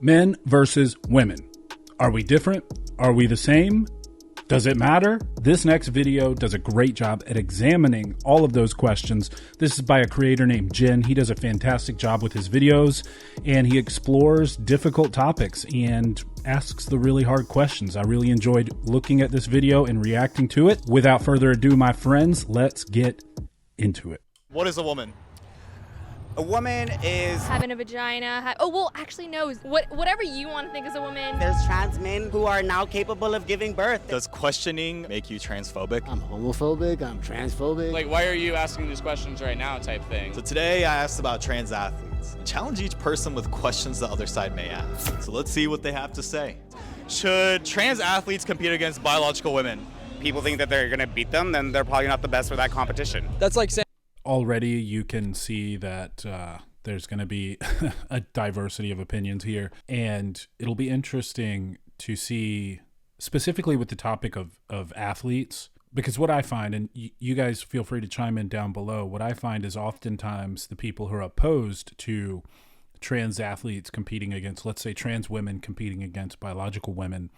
Men versus women. Are we different? Are we the same? Does it matter? This next video does a great job at examining all of those questions. This is by a creator named Jen. He does a fantastic job with his videos, and he explores difficult topics and asks the really hard questions. I really enjoyed looking at this video and reacting to it. Without further ado, my friends, let's get into it. What is a woman? A woman is... having a vagina. No. Whatever you want to think is a woman. There's trans men who are now capable of giving birth. Does questioning make you transphobic? I'm homophobic, I'm transphobic. Like, why are you asking these questions right now type thing? So today I asked about trans athletes. Challenge each person with questions the other side may ask. So let's see what they have to say. Should trans athletes compete against biological women? People think that they're going to beat them, then they're probably not the best for that competition. That's like saying... Already you can see that there's going to be a diversity of opinions here, and it'll be interesting to see specifically with the topic of athletes, because what I find, and you guys feel free to chime in down below, what I find is oftentimes the people who are opposed to trans athletes competing against, let's say, trans women competing against biological women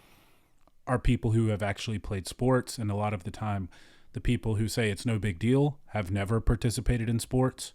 are people who have actually played sports, and a lot of the time the people who say it's no big deal have never participated in sports.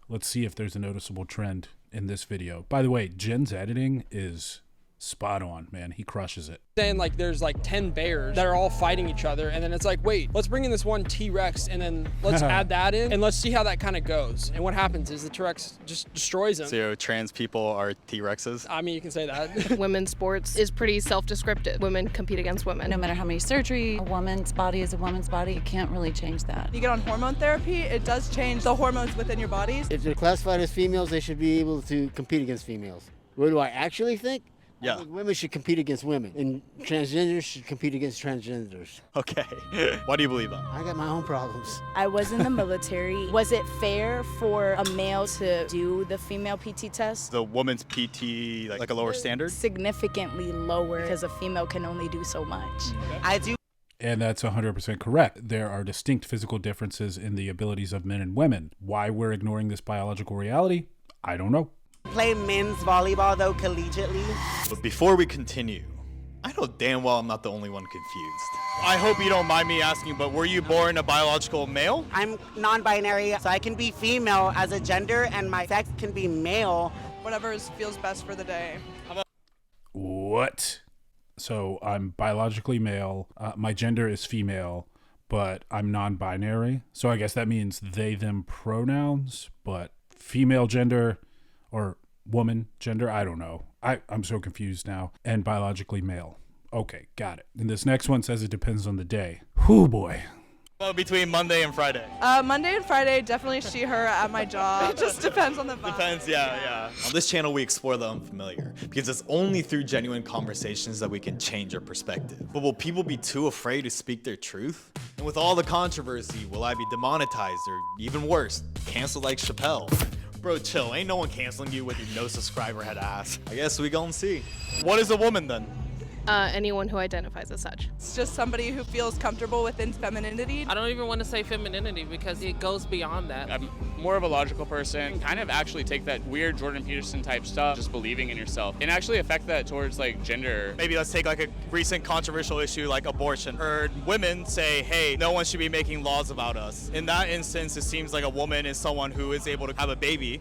Let's see if there's a noticeable trend in this video. By the way, Jen's editing is spot on, man. He crushes it. Saying like there's like 10 bears that are all fighting each other, and then it's like, wait, let's bring in this one T-Rex and then let's add that in and let's see how that kind of goes. And what happens is the T-Rex just destroys them. So trans people are T-Rexes? I mean, you can say that. Women's sports is pretty self-descriptive. Women compete against women. No matter how many surgery, a woman's body is a woman's body. You can't really change that. You get on hormone therapy, it does change the hormones within your bodies. If they're classified as females, they should be able to compete against females. What do I actually think? Yeah. I think women should compete against women, and transgenders should compete against transgenders. Okay. Why do you believe that? I got my own problems. I was in the military. Was it fair for a male to do the female PT test? The woman's PT like a lower standard? Significantly lower, because a female can only do so much. I do And that's 100% correct. There are distinct physical differences in the abilities of men and women. Why we're ignoring this biological reality, I don't know. play men's volleyball, though, collegiately. But before we continue, I know damn well I'm not the only one confused. I hope you don't mind me asking, but were you born a biological male? I'm non-binary, so I can be female as a gender, and my sex can be male. Whatever feels best for the day. What? So I'm biologically male, my gender is female, but I'm non-binary. So I guess that means they, them pronouns, but female gender or woman gender, I don't know. I'm so confused now. And biologically male. Okay, got it. And this next one says it depends on the day. Whew, boy. Well, between Monday and Friday. Monday and Friday, definitely she, her at my job. It just depends on the vibe. Depends, yeah. On this channel, we explore the unfamiliar because it's only through genuine conversations that we can change our perspective. But will people be too afraid to speak their truth? And with all the controversy, will I be demonetized or even worse, canceled like Chappelle? Bro, chill. Ain't no one canceling you with your no subscriber head ass. I guess we gon' see. What is a woman then? Anyone who identifies as such. It's just somebody who feels comfortable within femininity. I don't even want to say femininity because it goes beyond that. I'm more of a logical person. Kind of actually take that weird Jordan Peterson type stuff, just believing in yourself, and actually affect that towards like gender. Maybe let's take like a recent controversial issue like abortion. Heard women say, hey, no one should be making laws about us. In that instance, it seems like a woman is someone who is able to have a baby.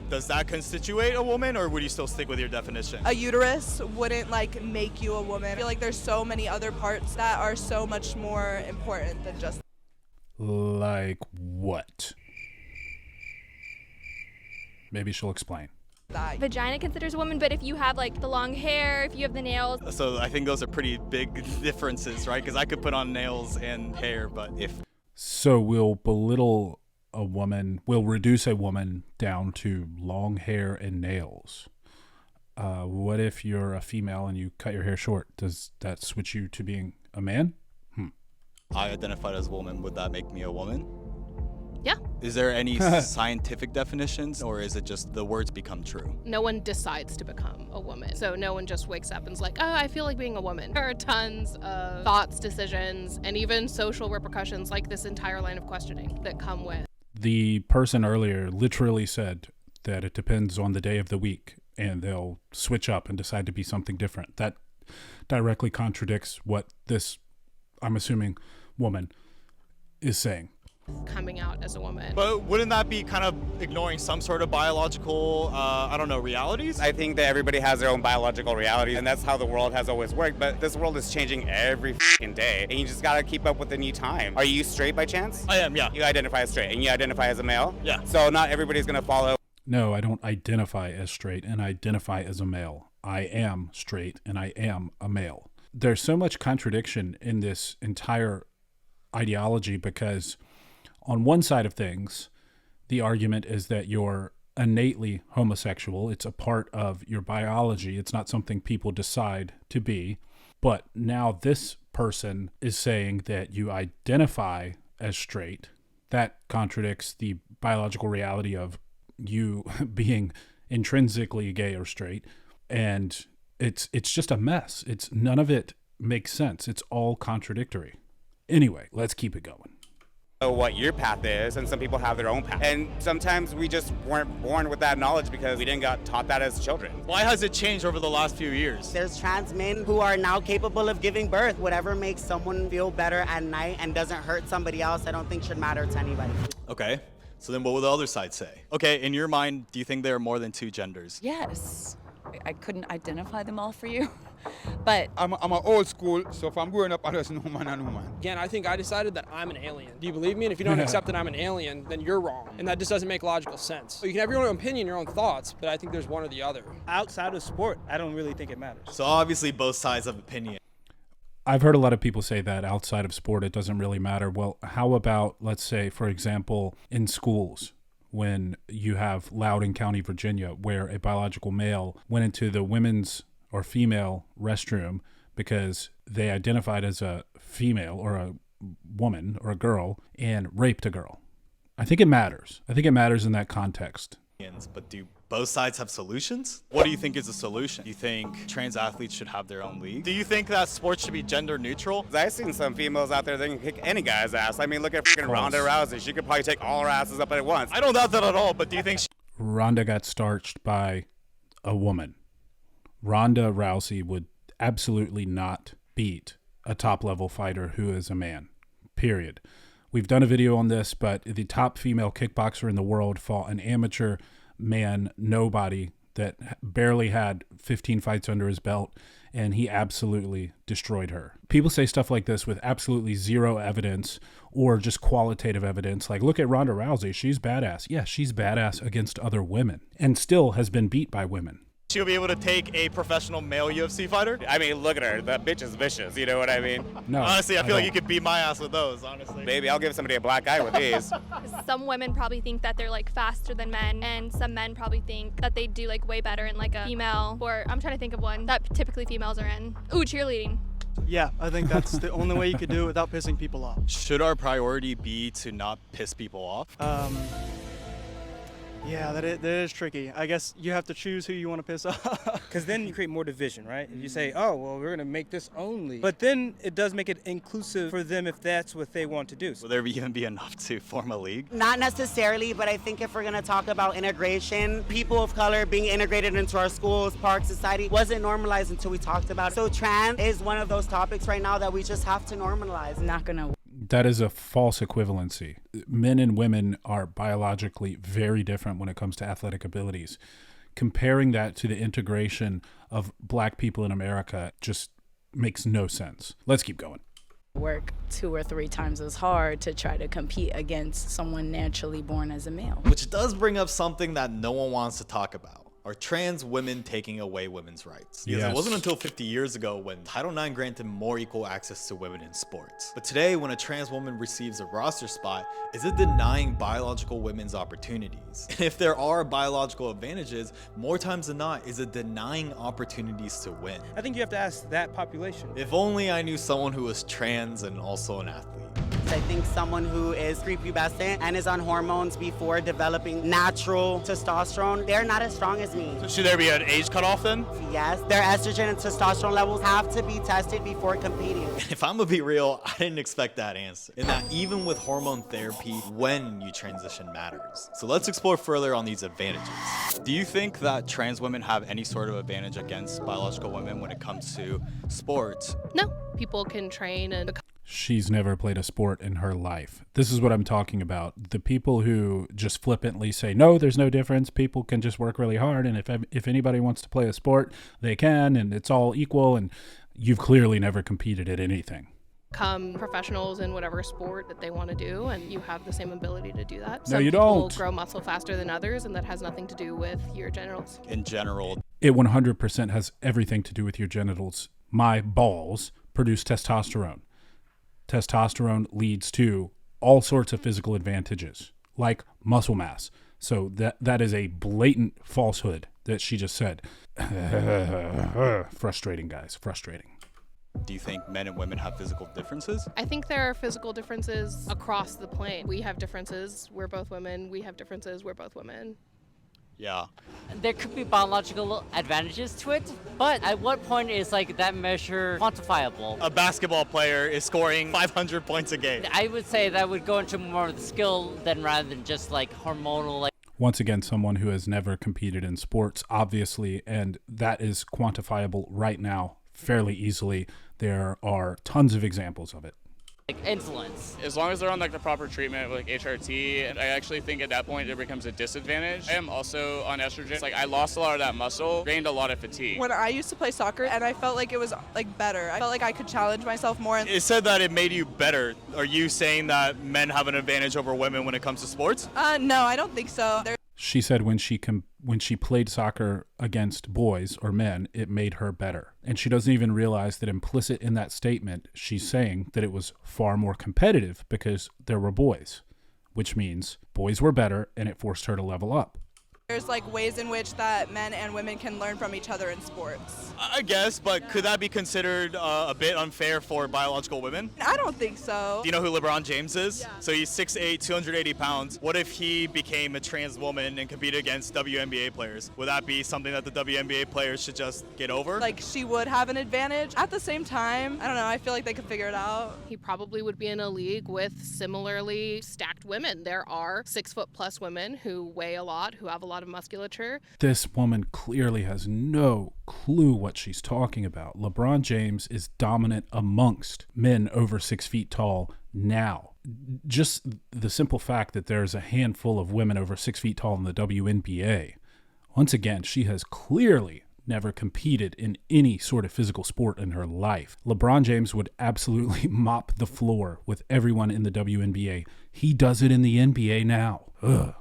Does that constitute a woman, or would you still stick with your definition? A uterus wouldn't like make you a woman. I feel like there's so many other parts that are so much more important than just. Like what? Maybe she'll explain. That. Vagina considers a woman, but if you have like the long hair, if you have the nails. So I think those are pretty big differences, right? Because I could put on nails and hair, but if... So we'll belittle a woman, we'll reduce a woman down to long hair and nails. What if you're a female and you cut your hair short? Does that switch you to being a man? I identified as a woman. Would that make me a woman? Yeah. Is there any scientific definitions, or is it just the words become true? No one decides to become a woman. So no one just wakes up and's like, oh, I feel like being a woman. There are tons of thoughts, decisions, and even social repercussions like this entire line of questioning that come with. The person earlier literally said that it depends on the day of the week. and they'll switch up and decide to be something different. That directly contradicts what this, I'm assuming, woman is saying. Coming out as a woman. But wouldn't that be kind of ignoring some sort of biological, realities? I think that everybody has their own biological reality, and that's how the world has always worked. But this world is changing every fucking day, and you just gotta keep up with the new time. Are you straight by chance? I am, yeah. You identify as straight, and you identify as a male? Yeah. So not everybody's gonna follow. No, I don't identify as straight and identify as a male. I am straight and I am a male. There's so much contradiction in this entire ideology because on one side of things, the argument is that you're innately homosexual. It's a part of your biology. It's not something people decide to be. But now this person is saying that you identify as straight. That contradicts the biological reality of you being intrinsically gay or straight. And it's just a mess. None of it makes sense. It's all contradictory. Anyway, let's keep it going. What your path is, and some people have their own path. And sometimes we just weren't born with that knowledge because we didn't got taught that as children. Why has it changed over the last few years? There's trans men who are now capable of giving birth. Whatever makes someone feel better at night and doesn't hurt somebody else, I don't think should matter to anybody. Okay, so then what will the other side say? Okay, in your mind, do you think there are more than two genders? Yes. I couldn't identify them all for you, but I'm a old school, so if I'm growing up, I just know man and woman. Again, I think I decided that I'm an alien. Do you believe me? And if you don't accept that I'm an alien, then you're wrong. And that just doesn't make logical sense. So you can have your own opinion, your own thoughts, but I think there's one or the other. Outside of sport, I don't really think it matters. So obviously both sides have opinion. I've heard a lot of people say that outside of sport, it doesn't really matter. Well, how about, let's say, for example, in schools, when you have Loudoun County, Virginia, where a biological male went into the women's or female restroom because they identified as a female or a woman or a girl and raped a girl. I think it matters. I think it matters in that context. But do both sides have solutions? What do you think is a solution? Do you think trans athletes should have their own league? Do you think that sports should be gender neutral? I've seen some females out there that can kick any guy's ass. I mean, look at freaking Ronda Rousey. She could probably take all our asses up at once. I don't doubt that at all, but do you think Ronda got starched by a woman. Ronda Rousey would absolutely not beat a top-level fighter who is a man, period. We've done a video on this, but the top female kickboxer in the world fought an amateur man, nobody, that barely had 15 fights under his belt, and he absolutely destroyed her. People say stuff like this with absolutely zero evidence or just qualitative evidence. Like, look at Ronda Rousey. She's badass. Yeah, she's badass against other women and still has been beat by women. she'll be able to take a professional male UFC fighter? I mean, look at her. That bitch is vicious. You know what I mean? No. Honestly, I feel like you could beat my ass with those, honestly. Maybe I'll give somebody a black eye with these. Some women probably think that they're like faster than men, and some men probably think that they do like way better in like a female, or I'm trying to think of one that typically females are in. Ooh, cheerleading. Yeah, I think that's the only way you could do it without pissing people off. Should our priority be to not piss people off? Yeah, that is tricky. I guess you have to choose who you want to piss off. Because then you create more division, right? If you say, oh, well, we're going to make this only. But then it does make it inclusive for them if that's what they want to do. Will there even be enough to form a league? Not necessarily, but I think if we're going to talk about integration, people of color being integrated into our schools, parks, society, wasn't normalized until we talked about it. So trans is one of those topics right now that we just have to normalize. Not going to. That is a false equivalency. Men and women are biologically very different when it comes to athletic abilities. Comparing that to the integration of black people in America just makes no sense. Let's keep going. Work 2 or 3 times as hard to try to compete against someone naturally born as a male. Which does bring up something that no one wants to talk about. Are trans women taking away women's rights? Because It wasn't until 50 years ago when Title IX granted more equal access to women in sports. But today, when a trans woman receives a roster spot, is it denying biological women's opportunities? And if there are biological advantages, more times than not, is it denying opportunities to win? I think you have to ask that population. If only I knew someone who was trans and also an athlete. I think someone who is prepubescent and is on hormones before developing natural testosterone, they're not as strong as me. So should there be an age cutoff then? Yes, their estrogen and testosterone levels have to be tested before competing. If I'm gonna be real, I didn't expect that answer. And that even with hormone therapy, when you transition matters. So let's explore further on these advantages. Do you think that trans women have any sort of advantage against biological women when it comes to sports? No, people can train and become. She's never played a sport in her life. This is what I'm talking about. The people who just flippantly say, no, there's no difference. People can just work really hard. And if anybody wants to play a sport, they can, and it's all equal. And you've clearly never competed at anything. Become professionals in whatever sport that they want to do, and you have the same ability to do that. No, you Some people don't. grow muscle faster than others, and that has nothing to do with your genitals. In general, It 100% has everything to do with your genitals. My balls produce testosterone. Testosterone leads to all sorts of physical advantages, like muscle mass. So that is a blatant falsehood that she just said. Frustrating, guys. Frustrating. do you think men and women have physical differences? I think there are physical differences across the plane. We have differences. We're both women. We have differences. We're both women. Yeah. There could be biological advantages to it, but at what point is like that measure quantifiable? A basketball player is scoring 500 points a game. I would say that would go into more of the skill than rather than just like hormonal. Once again, someone who has never competed in sports, obviously, and that is quantifiable right now fairly easily. There are tons of examples of it. Like insolence. As long as they're on like the proper treatment with like HRT, I actually think at that point it becomes a disadvantage. I am also on estrogen. Like I lost a lot of that muscle, gained a lot of fatigue. When I used to play soccer and I felt like it was like better. I felt like I could challenge myself more. It said that it made you better. Are you saying that men have an advantage over women when it comes to sports? No, I don't think so. She said when she played soccer against boys or men, it made her better. And she doesn't even realize that implicit in that statement, she's saying that it was far more competitive because there were boys, which means boys were better and it forced her to level up. There's like ways in which that men and women can learn from each other in sports. I guess, but could that be considered a bit unfair for biological women? I don't think so. Do you know who LeBron James is? Yeah. So he's 6'8", 280 pounds. What if he became a trans woman and competed against WNBA players? Would that be something that the WNBA players should just get over? Like she would have an advantage. At the same time, I don't know, I feel like they could figure it out. He probably would be in a league with similarly stacked women. There are 6'+ women who weigh a lot, who have a lot of musculature. This woman clearly has no clue what she's talking about. LeBron James is dominant amongst men over 6 feet tall now. Just the simple fact that there's a handful of women over 6 feet tall in the WNBA. Once again, she has clearly never competed in any sort of physical sport in her life. LeBron James would absolutely mop the floor with everyone in the WNBA. He does it in the NBA now. Ugh.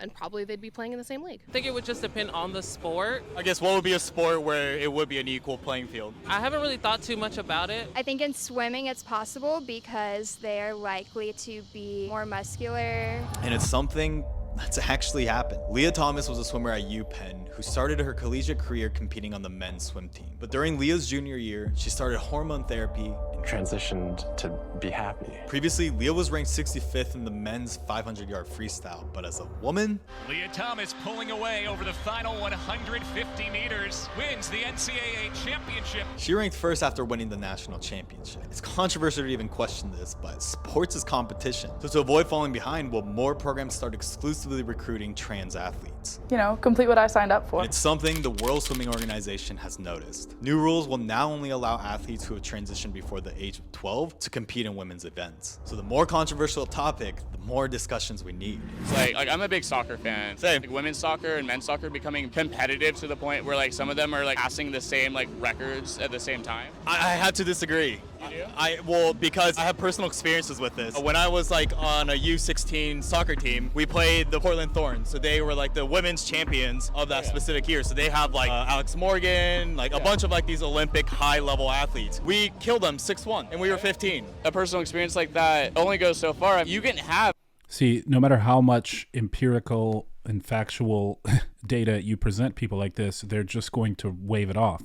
And probably they'd be playing in the same league. I think it would just depend on the sport. I guess what would be a sport where it would be an equal playing field? I haven't really thought too much about it. I think in swimming it's possible because they're likely to be more muscular. And it's something that's actually happened. Leah Thomas was a swimmer at UPenn who started her collegiate career competing on the men's swim team. But during Leah's junior year, she started hormone therapy and transitioned to be happy. Previously, Leah was ranked 65th in the men's 500-yard freestyle, but as a woman, Leah Thomas pulling away over the final 150 meters, wins the NCAA championship. She ranked first after winning the national championship. It's controversial to even question this, but sports is competition. So to avoid falling behind, will more programs start exclusively recruiting trans athletes? You know, complete what I signed up for. And it's something the World Swimming Organization has noticed. New rules will now only allow athletes who have transitioned before the age of 12 to compete in women's events. So the more controversial topic, the more discussions we need. It's like I'm a big soccer fan. Same. Like women's soccer and men's soccer becoming competitive to the point where like some of them are like passing the same like records at the same time. I have to disagree. You do? Well, because I have personal experiences with this. When I was like on a U16 soccer team, we played the Portland Thorns. So they were like the women's champions of that specific year. So they have like Alex Morgan, like a bunch of like these Olympic high level athletes. We killed them 6-1 and we were 15. A personal experience like that only goes so far. You can have. See, no matter how much empirical and factual data you present people like this, they're just going to wave it off.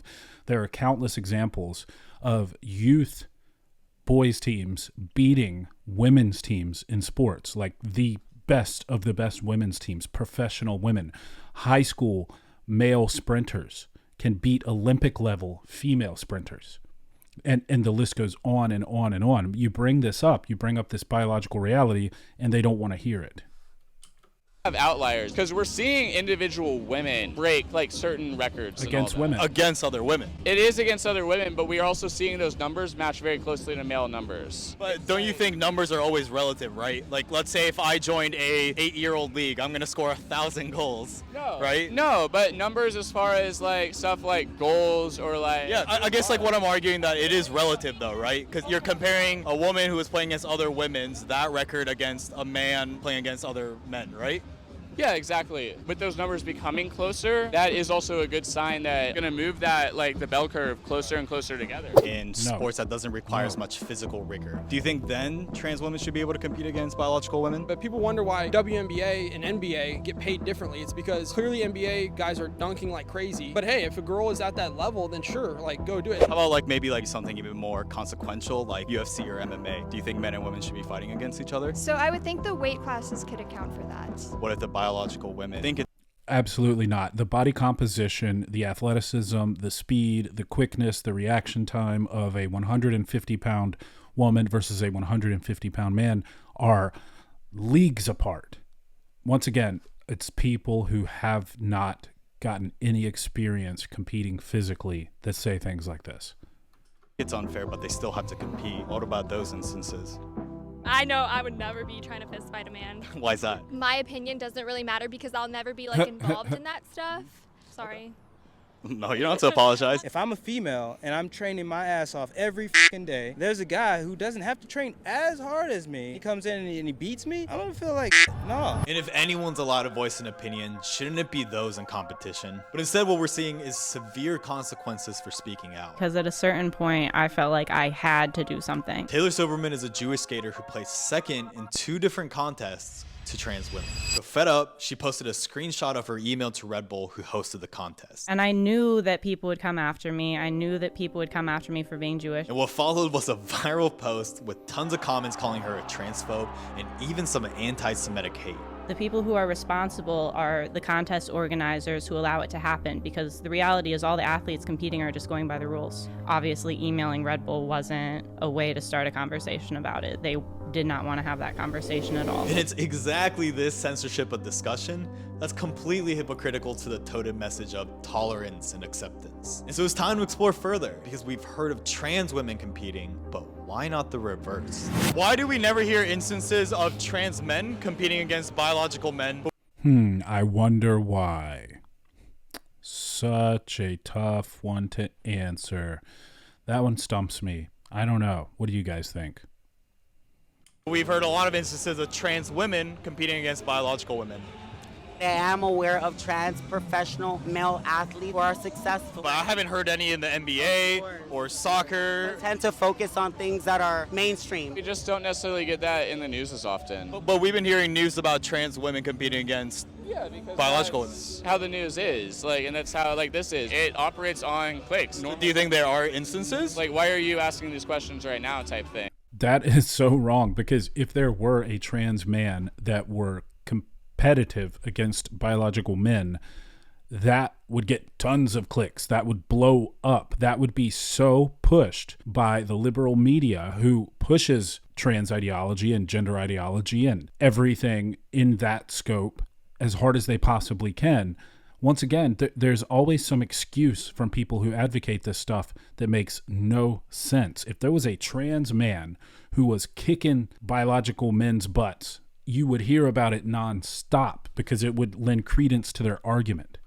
There are countless examples of youth boys teams beating women's teams in sports, like the best of the best women's teams, professional women, high school male sprinters can beat Olympic level female sprinters. And the list goes on and on and on. You bring this up, you bring up this biological reality, and they don't want to hear it. Have outliers because we're seeing individual women break like certain records Against women. Against other women. It is against other women, but we are also seeing those numbers match very closely to male numbers. But don't you think numbers are always relative, right? Like, let's say if I joined a 8-year-old league, I'm gonna score 1,000 goals. No. Right? No, but numbers as far as like stuff like goals or like. Yeah, I guess like what I'm arguing that it is relative though, right? Because you're comparing a woman who is playing against other women's that record against a man playing against other men, right? Yeah, exactly. With those numbers becoming closer, that is also a good sign that we're going to move that, like the bell curve, closer and closer together. In sports that doesn't require as much physical rigor. Do you think then trans women should be able to compete against biological women? But people wonder why WNBA and NBA get paid differently. It's because clearly NBA guys are dunking like crazy. But hey, if a girl is at that level, then sure, like go do it. How about like maybe like something even more consequential like UFC or MMA? Do you think men and women should be fighting against each other? So I would think the weight classes could account for that. What if the biological women think it? Absolutely not. The body composition, the athleticism, the speed, the quickness, the reaction time of a 150-pound woman versus a 150-pound man are leagues apart. Once again, it's people who have not gotten any experience competing physically that say things like this. It's unfair, but they still have to compete. What about those instances? I know I would never be trying to fist fight a man. Why is that? My opinion doesn't really matter because I'll never be like involved in that stuff. Sorry. No, you don't have to apologize. If I'm a female and I'm training my ass off every fucking day, there's a guy who doesn't have to train as hard as me. He comes in and he beats me. I'm gonna feel like, no. And if anyone's allowed to voice an opinion, shouldn't it be those in competition? But instead what we're seeing is severe consequences for speaking out. Because at a certain point, I felt like I had to do something. Taylor Silverman is a Jewish skater who placed second in 2 different contests to trans women. So fed up, she posted a screenshot of her email to Red Bull, who hosted the contest. And I knew that people would come after me. I knew that people would come after me for being Jewish. And what followed was a viral post with tons of comments calling her a transphobe and even some anti-Semitic hate. The people who are responsible are the contest organizers who allow it to happen, because the reality is all the athletes competing are just going by the rules. Obviously, emailing Red Bull wasn't a way to start a conversation about it. They did not want to have that conversation at all. And it's exactly this censorship of discussion that's completely hypocritical to the totem message of tolerance and acceptance. And so it's time to explore further, because we've heard of trans women competing, but why not the reverse? Why do we never hear instances of trans men competing against biological men? I wonder why. Such a tough one to answer. That one stumps me. I don't know. What do you guys think? We've heard a lot of instances of trans women competing against biological women. I am aware of trans professional male athletes who are successful. But I haven't heard any in the NBA or soccer. They tend to focus on things that are mainstream. We just don't necessarily get that in the news as often. But we've been hearing news about trans women competing against biological women. That's how the news is, like, and that's how like this is. It operates on clicks. Do you think there are instances? Like, why are you asking these questions right now, type thing? That is so wrong, because if there were a trans man that were competitive against biological men, that would get tons of clicks. That would blow up. That would be so pushed by the liberal media, who pushes trans ideology and gender ideology and everything in that scope as hard as they possibly can. Once again, there's always some excuse from people who advocate this stuff that makes no sense. If there was a trans man who was kicking biological men's butts, you would hear about it nonstop, because it would lend credence to their argument.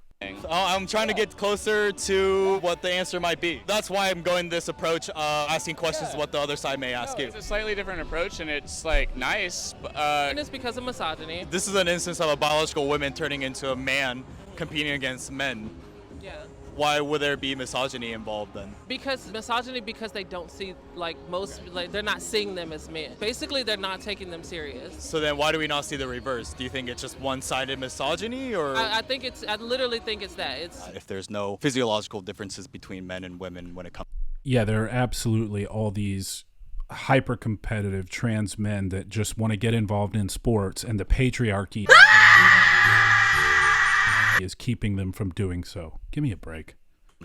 I'm trying to get closer to what the answer might be. That's why I'm going this approach, asking questions what the other side may ask you. It's a slightly different approach, and it's like nice. And it's because of misogyny. This is an instance of a biological woman turning into a man competing against men. Yeah. Why would there be misogyny involved then? Because they don't see, like, they're not seeing them as men. Basically, they're not taking them serious. So then why do we not see the reverse? Do you think it's just one-sided misogyny, or? I literally think it's that. If there's no physiological differences between men and women when it comes. Yeah, there are absolutely all these hyper competitive trans men that just want to get involved in sports, and the patriarchy is keeping them from doing so. Give me a break.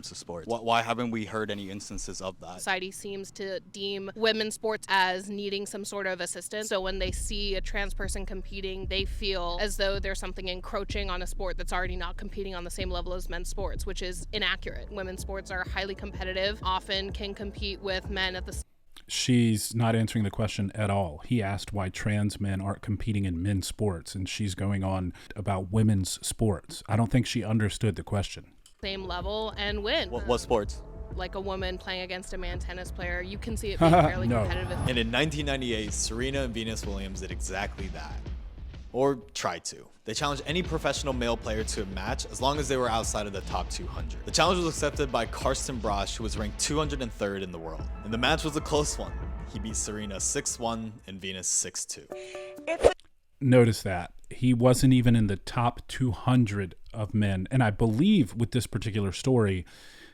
To sports. Why haven't we heard any instances of that? Society seems to deem women's sports as needing some sort of assistance. So when they see a trans person competing, they feel as though there's something encroaching on a sport that's already not competing on the same level as men's sports, which is inaccurate. Women's sports are highly competitive, often can compete with men at the She's not answering the question at all. He asked why trans men aren't competing in men's sports, and she's going on about women's sports. I don't think she understood the question. same level and win. What sports? Like a woman playing against a man tennis player, you can see it being fairly competitive. And in 1998, Serena and Venus Williams did exactly that. Or tried to. They challenged any professional male player to a match as long as they were outside of the top 200. The challenge was accepted by Karsten Brosch, who was ranked 203rd in the world. And the match was a close one. He beat Serena 6-1 and Venus 6-2. Notice that. He wasn't even in the top 200 of men. And I believe with this particular story,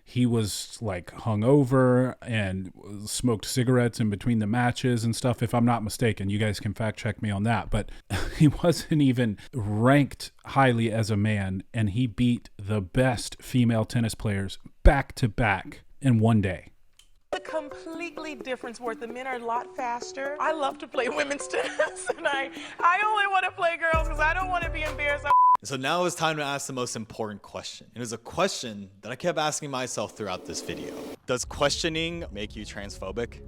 he was like hungover and smoked cigarettes in between the matches and stuff, if I'm not mistaken. You guys can fact check me on that. But he wasn't even ranked highly as a man, and he beat the best female tennis players back to back in one day. A completely different sport. The men are a lot faster. I love to play women's tennis, and I only want to play girls because I don't want to be embarrassed. So now it's time to ask the most important question. It was a question that I kept asking myself throughout this video. Does questioning make you transphobic?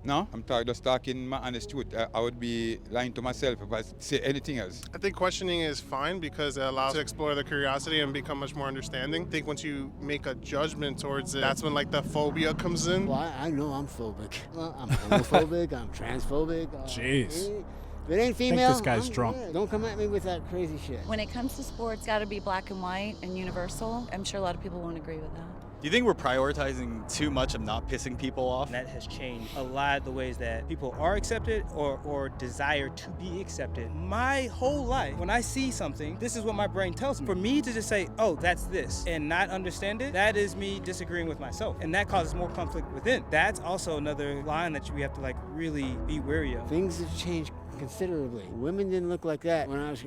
No, I'm just talking my honest truth. I would be lying to myself if I say anything else. I think questioning is fine because it allows to explore the curiosity and become much more understanding. I think once you make a judgment towards it, that's when like the phobia comes in. Well, I know I'm phobic. Well, I'm homophobic, I'm transphobic. Jeez. If it ain't female, I think this guy's drunk. Good. Don't come at me with that crazy shit. When it comes to sports, it's got to be black and white and universal. I'm sure a lot of people won't agree with that. Do you think we're prioritizing too much of not pissing people off? That has changed a lot of the ways that people are accepted or desire to be accepted. My whole life, when I see something, this is what my brain tells me. For me to just say, oh, that's this, and not understand it, that is me disagreeing with myself. And that causes more conflict within. That's also another line that we have to like really be wary of. Things have changed considerably. Women didn't look like that when I was...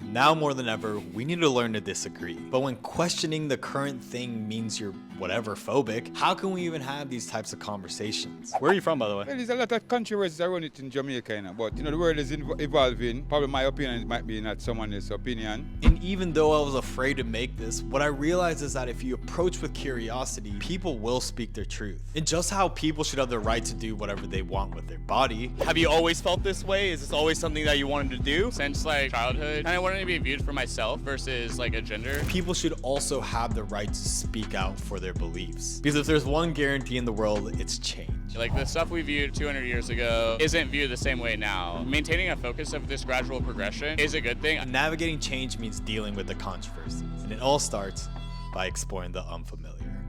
Now more than ever, we need to learn to disagree. But when questioning the current thing means you're whatever phobic, how can we even have these types of conversations? Where are you from, by the way? Well, there's a lot of controversies around it in Jamaica, but the world is evolving. Probably my opinion might be not someone else's opinion. And even though I was afraid to make this, what I realized is that if you approach with curiosity, people will speak their truth. And just how people should have the right to do whatever they want with their body. Have you always felt this way? Is this always something that you wanted to do? Since like childhood, and I wanted to be viewed for myself versus like a gender. People should also have the right to speak out for their beliefs. Because if there's one guarantee in the world, it's change. Like the stuff we viewed 200 years ago isn't viewed the same way now. Maintaining a focus of this gradual progression is a good thing. Navigating change means dealing with the controversies. And it all starts by exploring the unfamiliar.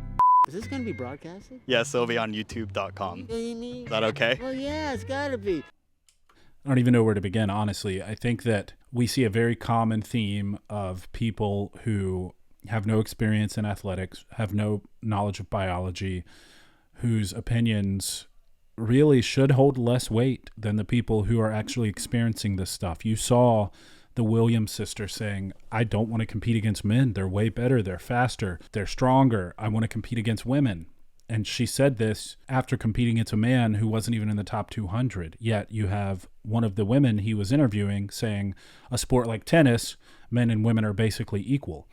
Is this going to be broadcasted? Yes, it'll be on youtube.com. Is that okay? Well, yeah, it's got to be. I don't even know where to begin, honestly. I think that we see a very common theme of people who have no experience in athletics, have no knowledge of biology, whose opinions really should hold less weight than the people who are actually experiencing this stuff. You saw the Williams sister saying, I don't want to compete against men. They're way better. They're faster. They're stronger. I want to compete against women. And she said this after competing against a man who wasn't even in the top 200. Yet you have one of the women he was interviewing saying a sport like tennis, men and women are basically equal.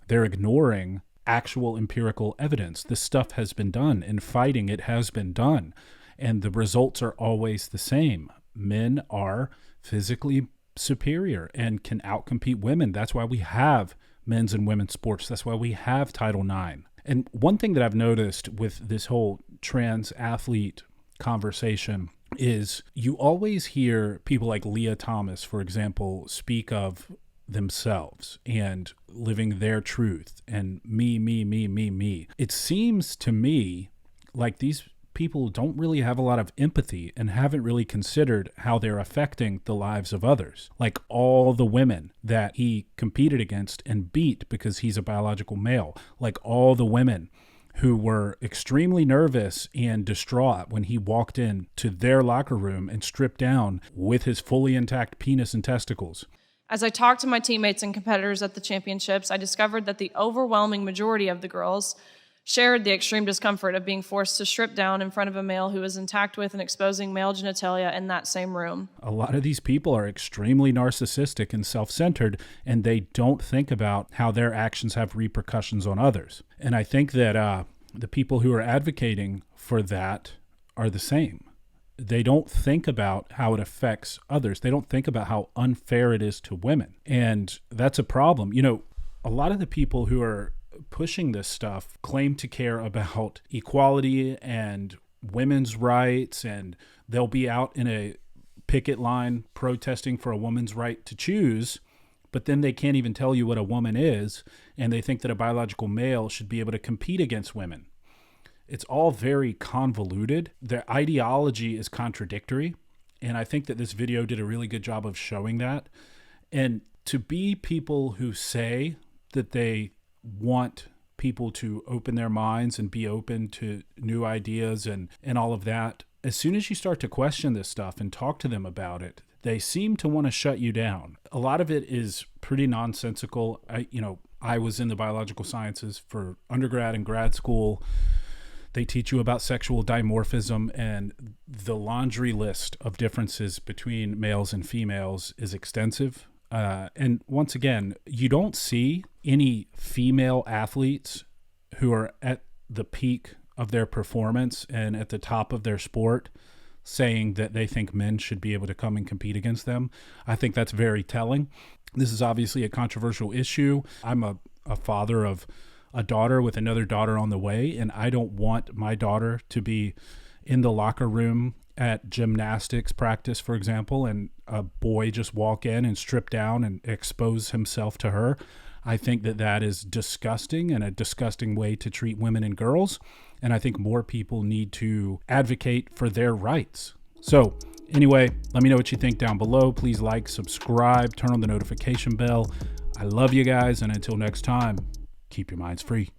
They're ignoring actual empirical evidence. This stuff has been done. In fighting, it has been done. And the results are always the same. Men are physically superior and can outcompete women. That's why we have men's and women's sports. That's why we have Title IX. And one thing that I've noticed with this whole trans athlete conversation is you always hear people like Leah Thomas, for example, speak of themselves and living their truth and me. It seems to me like these people don't really have a lot of empathy and haven't really considered how they're affecting the lives of others. Like all the women that he competed against and beat because he's a biological male, like all the women who were extremely nervous and distraught when he walked in to their locker room and stripped down with his fully intact penis and testicles. As I talked to my teammates and competitors at the championships, I discovered that the overwhelming majority of the girls shared the extreme discomfort of being forced to strip down in front of a male who was intact with and exposing male genitalia in that same room. A lot of these people are extremely narcissistic and self-centered, and they don't think about how their actions have repercussions on others. And I think that the people who are advocating for that are the same. They don't think about how it affects others. They don't think about how unfair it is to women. And that's a problem. You know, a lot of the people who are pushing this stuff claim to care about equality and women's rights, and they'll be out in a picket line protesting for a woman's right to choose, but then they can't even tell you what a woman is, and they think that a biological male should be able to compete against women. It's all very convoluted. Their ideology is contradictory, and I think that this video did a really good job of showing that. And to be people who say that they want people to open their minds and be open to new ideas and all of that, as soon as you start to question this stuff and talk to them about it, they seem to want to shut you down. A lot of it is pretty nonsensical. I was in the biological sciences for undergrad and grad school. They teach you about sexual dimorphism, and the laundry list of differences between males and females is extensive. And once again, you don't see any female athletes who are at the peak of their performance and at the top of their sport saying that they think men should be able to come and compete against them. I think that's very telling. This is obviously a controversial issue. I'm a father of a daughter with another daughter on the way, and I don't want my daughter to be in the locker room at gymnastics practice, for example, and a boy just walk in and strip down and expose himself to her. I think that that is disgusting and a disgusting way to treat women and girls, and I think more people need to advocate for their rights. So anyway, let me know what you think down below. Please like, subscribe, turn on the notification bell. I love you guys, and until next time, keep your minds free.